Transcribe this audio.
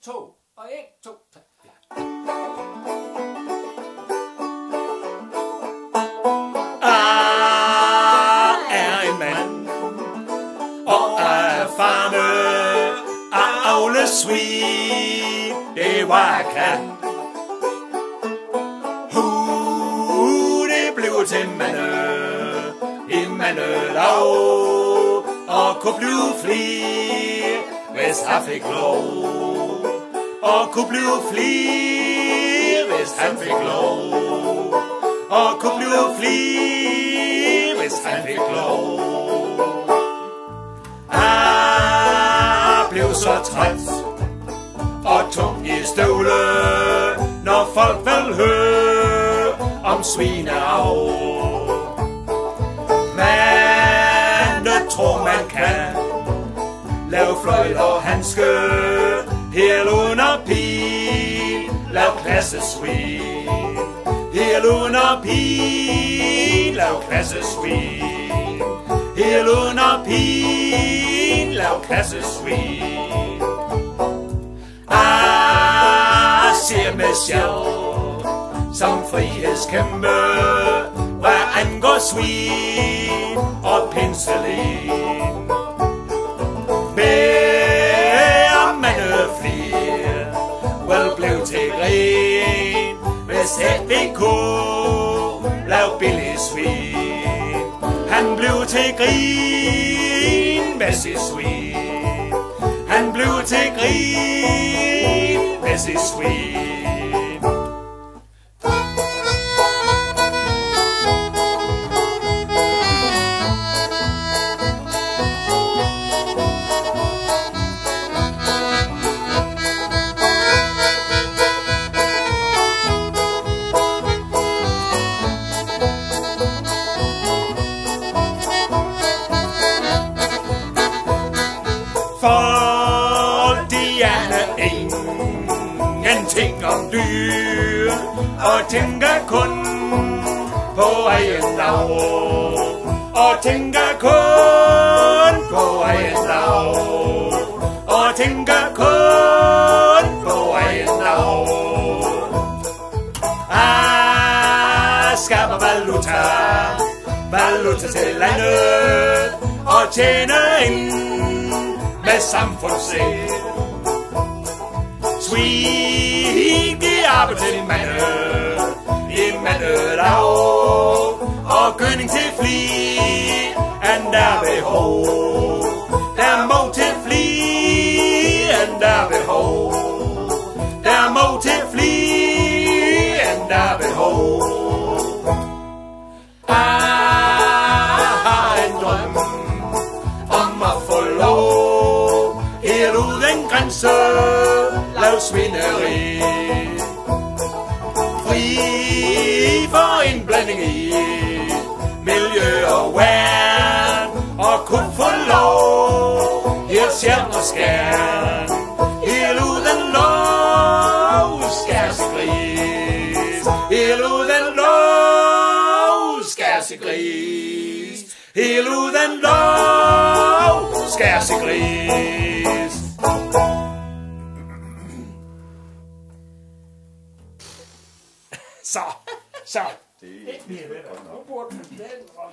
2, og 1, 2, 3, 4. Er en mand og erfarne at avle svin, det var kan. Det blev til i mandelag, og kunne blive flere, hvis han fik lov. Og kunne blive flere, hvis han fik lov. Og kunne blive flere, hvis han fik lov. Blev så træt og tung i støvle, når folk vil høre om svineavl. Men det tror man kan lave fløjt og handske, helt under pil, lav klassesvin. Helt under pil, lav klassesvin. Helt under pil, lav klassesvin. Ser mig selv som frihedskæmpe, hvad angår svin og penicillin. Men mange flere vil blive til grin, hvis HVK lav billig svin. Han blev til grin med sit svin. Han blev til grin med sit svin. Folk, de aner ingenting om dyr, og tænker kun på egen lav. Og tænker kun på egen lav. Og tænker kun på egen lav. Skaber valuta til landet, og tjener ind med samfundssind. Svin, de arbejder til i mandelag, og gødning til fli, end der behov. Der må til fli, end der behov. Der må til fli, end der behov. Har en drøm om at få lov, helt uden grænse, lav svineri. Fri for indblanding i miljø og værn, og kun få lov, helt sjældent og skærn. Helt uden lov, skærs i gris. Helt uden lov, skærs i gris. Helt uden lov, skærs i gris. Så. Det er mere ved dig. Nu burde man den, og